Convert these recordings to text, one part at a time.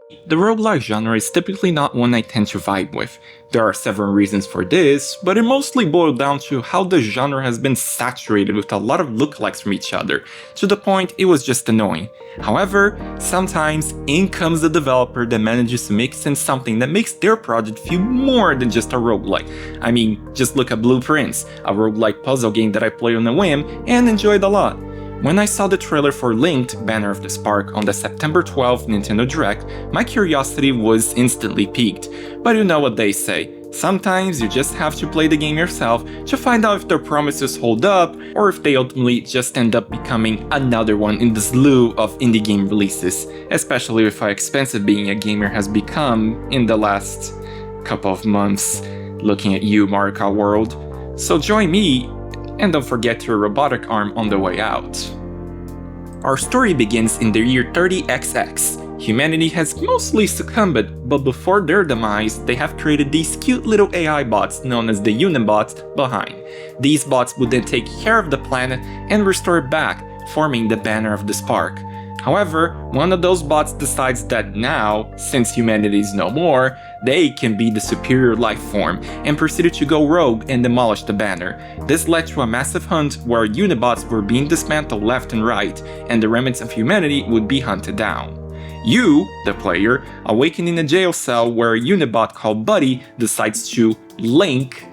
The roguelike genre is typically not one I tend to vibe with. There are several reasons for this, but it mostly boils down to how the genre has been saturated with a lot of lookalikes from each other, to the point it was just annoying. However, sometimes in comes the developer that manages to mix in something that makes their project feel more than just a roguelike. I mean, just look at Blueprints, a roguelike puzzle game that I played on a whim and enjoyed a lot. When I saw the trailer for Lynked, Banner of the Spark on the September 12th Nintendo Direct, my curiosity was instantly piqued. But you know what they say, sometimes you just have to play the game yourself to find out if their promises hold up, or if they ultimately just end up becoming another one in the slew of indie game releases, especially with how expensive being a gamer has become in the last couple of months, looking at you, Mario Kart World. So join me, and don't forget your robotic arm on the way out. Our story begins in the year 30XX. Humanity has mostly succumbed, but before their demise, they have created these cute little AI bots known as the Unibots behind. These bots would then take care of the planet and restore it back, forming the Banner of the Spark. However, one of those bots decides that now, since humanity is no more, they can be the superior life form, and proceeded to go rogue and demolish the banner. This led to a massive hunt where Unibots were being dismantled left and right, and the remnants of humanity would be hunted down. You, the player, awaken in a jail cell where a Unibot called Buddy decides to link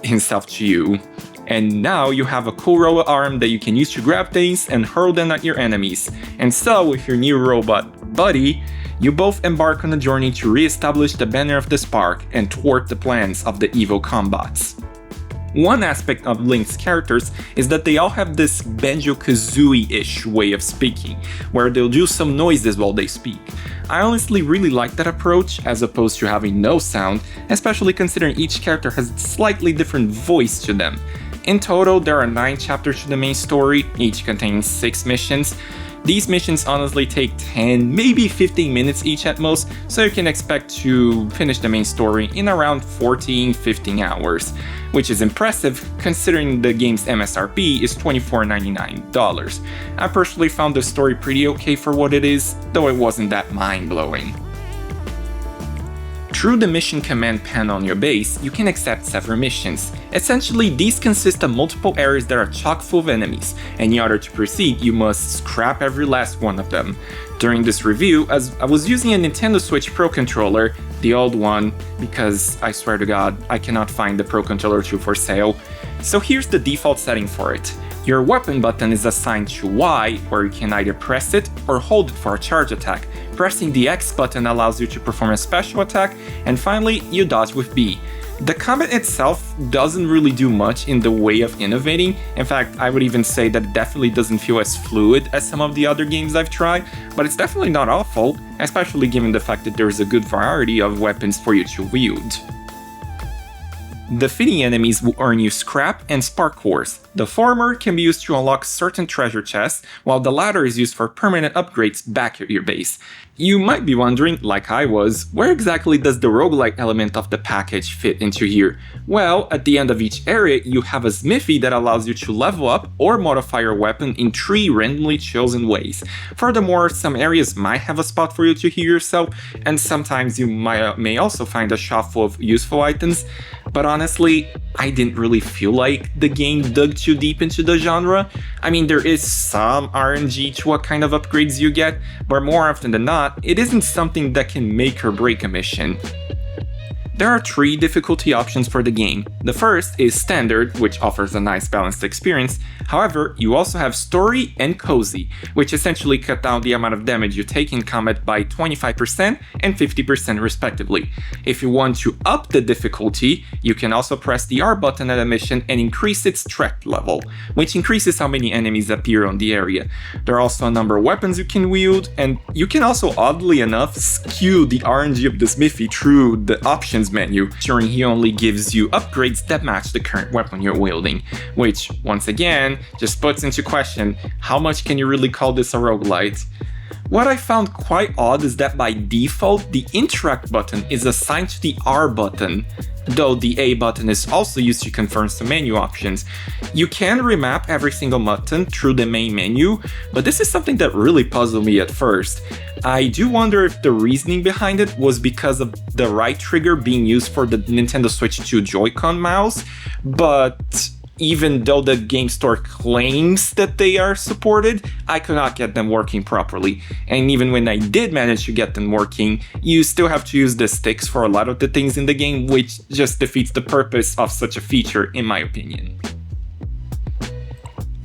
himself to you. And now you have a cool robot arm that you can use to grab things and hurl them at your enemies. And so, with your new robot Buddy, you both embark on a journey to re-establish the Banner of the Spark and thwart the plans of the evil combots. One aspect of Link's characters is that they all have this Banjo-Kazooie-ish way of speaking, where they'll do some noises while they speak. I honestly really like that approach, as opposed to having no sound, especially considering each character has a slightly different voice to them. In total, there are 9 chapters to the main story, each containing 6 missions. These missions honestly take 10, maybe 15 minutes each at most, so you can expect to finish the main story in around 14-15 hours, which is impressive considering the game's MSRP is $24.99. I personally found the story pretty okay for what it is, though it wasn't that mind-blowing. Through the mission command panel on your base, you can accept several missions. Essentially, these consist of multiple areas that are chock full of enemies, and in order to proceed, you must scrap every last one of them. During this review, as I was using a Nintendo Switch Pro Controller, the old one, because I swear to God, I cannot find the Pro Controller 2 for sale. So here's the default setting for it. Your weapon button is assigned to Y, where you can either press it or hold it for a charge attack. Pressing the X button allows you to perform a special attack, and finally, you dodge with B. The combat itself doesn't really do much in the way of innovating. In fact, I would even say that it definitely doesn't feel as fluid as some of the other games I've tried, but it's definitely not awful, especially given the fact that there's a good variety of weapons for you to wield. Defeating enemies will earn you scrap and spark cores. The former can be used to unlock certain treasure chests, while the latter is used for permanent upgrades back at your base. You might be wondering, like I was, where exactly does the roguelike element of the package fit into here? Well, at the end of each area, you have a smithy that allows you to level up or modify your weapon in 3 randomly chosen ways. Furthermore, some areas might have a spot for you to heal yourself, and sometimes you may also find a shop full of useful items. But honestly, I didn't really feel like the game dug too deep into the genre. I mean, there is some RNG to what kind of upgrades you get, but more often than not, it isn't something that can make or break a mission. There are 3 difficulty options for the game. The first is Standard, which offers a nice balanced experience. However, you also have Story and Cozy, which essentially cut down the amount of damage you take in combat by 25% and 50% respectively. If you want to up the difficulty, you can also press the R button at a mission and increase its threat level, which increases how many enemies appear on the area. There are also a number of weapons you can wield, and you can also, oddly enough, skew the RNG of the smithy through the options menu, ensuring he only gives you upgrades that match the current weapon you're wielding, which, once again, just puts into question how much can you really call this a roguelite. What I found quite odd is that by default, the Interact button is assigned to the R button, though the A button is also used to confirm some menu options. You can remap every single button through the main menu, but this is something that really puzzled me at first. I do wonder if the reasoning behind it was because of the right trigger being used for the Nintendo Switch 2 Joy-Con mouse, but even though the game store claims that they are supported, I could not get them working properly. And even when I did manage to get them working, you still have to use the sticks for a lot of the things in the game, which just defeats the purpose of such a feature, in my opinion.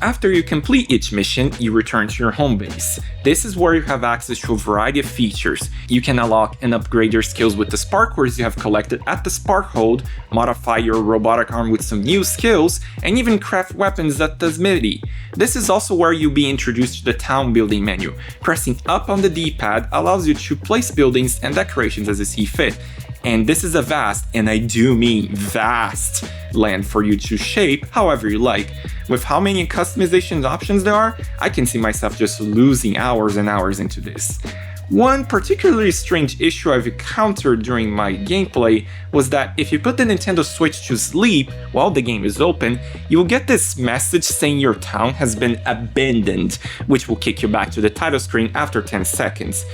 After you complete each mission, you return to your home base. This is where you have access to a variety of features. You can unlock and upgrade your skills with the spark cores you have collected at the spark hold, modify your robotic arm with some new skills, and even craft weapons at the smithy. This is also where you'll be introduced to the town building menu. Pressing up on the D-pad allows you to place buildings and decorations as you see fit. And this is a vast, and I do mean vast, land for you to shape however you like. With how many customization options there are, I can see myself just losing hours and hours into this. One particularly strange issue I've encountered during my gameplay was that if you put the Nintendo Switch to sleep while the game is open, you will get this message saying your town has been abandoned, which will kick you back to the title screen after 10 seconds.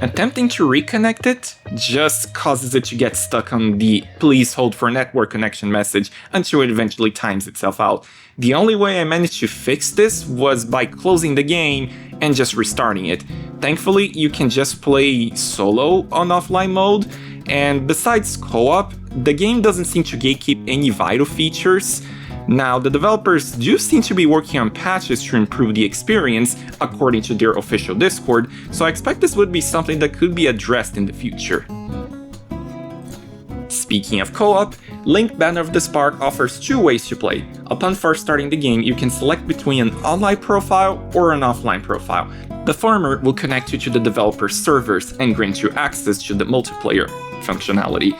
Attempting to reconnect it just causes it to get stuck on the "please hold for network connection" message until it eventually times itself out. The only way I managed to fix this was by closing the game and just restarting it. Thankfully, you can just play solo on offline mode, and besides co-op, the game doesn't seem to gatekeep any vital features. Now, the developers do seem to be working on patches to improve the experience, according to their official Discord, so I expect this would be something that could be addressed in the future. Speaking of co-op, Lynked Banner of the Spark offers two ways to play. Upon first starting the game, you can select between an online profile or an offline profile. The former will connect you to the developer's servers and grant you access to the multiplayer functionality.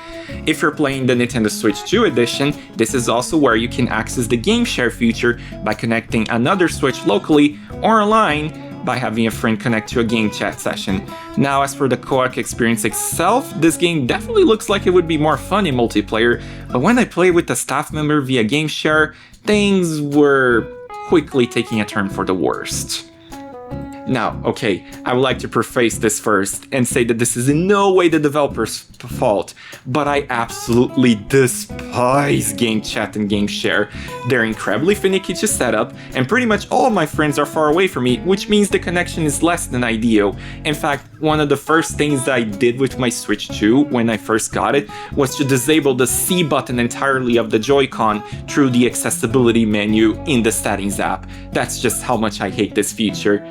If you're playing the Nintendo Switch 2 edition, this is also where you can access the game share feature by connecting another Switch locally or online by having a friend connect to a game chat session. Now, as for the co-op experience itself, this game definitely looks like it would be more fun in multiplayer, but when I played with a staff member via game share, things were quickly taking a turn for the worst. Now, okay, I would like to preface this first and say that this is in no way the developer's fault, but I absolutely despise game chat and game share. They're incredibly finicky to set up, and pretty much all of my friends are far away from me, which means the connection is less than ideal. In fact, one of the first things that I did with my Switch 2 when I first got it was to disable the C button entirely of the Joy-Con through the accessibility menu in the settings app. That's just how much I hate this feature.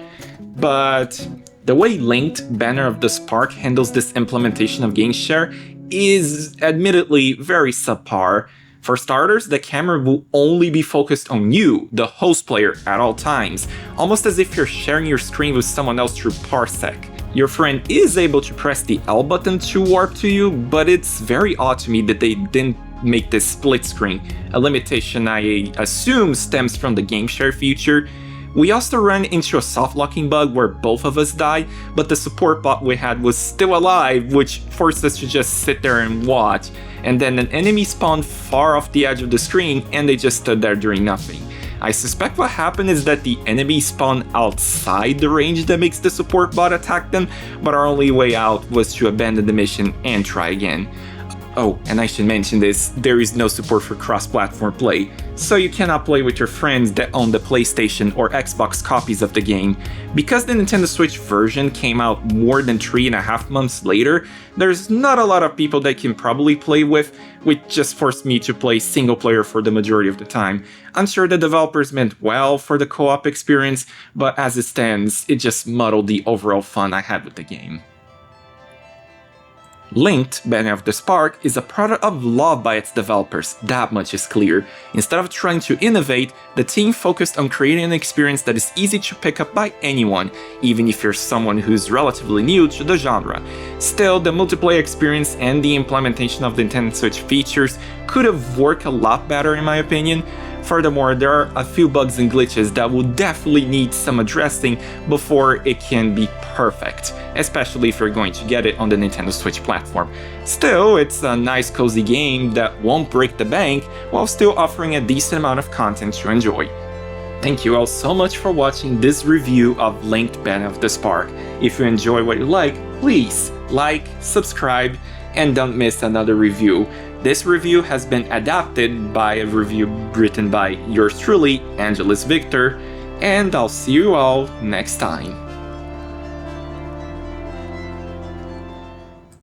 But the way Lynked Banner of the Spark handles this implementation of game share is admittedly very subpar. For starters, the camera will only be focused on you, the host player, at all times, almost as if you're sharing your screen with someone else through Parsec. Your friend is able to press the L button to warp to you, but it's very odd to me that they didn't make this split screen, a limitation I assume stems from the game share feature. We also ran into a soft locking bug where both of us died, but the support bot we had was still alive, which forced us to just sit there and watch. And then an enemy spawned far off the edge of the screen and they just stood there doing nothing. I suspect what happened is that the enemy spawned outside the range that makes the support bot attack them, but our only way out was to abandon the mission and try again. Oh, and I should mention this, there is no support for cross-platform play, so you cannot play with your friends that own the PlayStation or Xbox copies of the game. Because the Nintendo Switch version came out more than 3.5 months later, there's not a lot of people that can probably play with, which just forced me to play single player for the majority of the time. I'm sure the developers meant well for the co-op experience, but as it stands, it just muddled the overall fun I had with the game. Lynked Banner of the Spark is a product of love by its developers, that much is clear. Instead of trying to innovate, the team focused on creating an experience that is easy to pick up by anyone, even if you're someone who's relatively new to the genre. Still, the multiplayer experience and the implementation of the Nintendo Switch features could have worked a lot better in my opinion. Furthermore, there are a few bugs and glitches that will definitely need some addressing before it can be perfect, especially if you're going to get it on the Nintendo Switch platform. Still, it's a nice cozy game that won't break the bank while still offering a decent amount of content to enjoy. Thank you all so much for watching this review of Linked Band of the Spark. If you enjoy what you like, please like, subscribe, and don't miss another review. This review has been adapted by a review written by yours truly, Angelus Victor, and I'll see you all next time.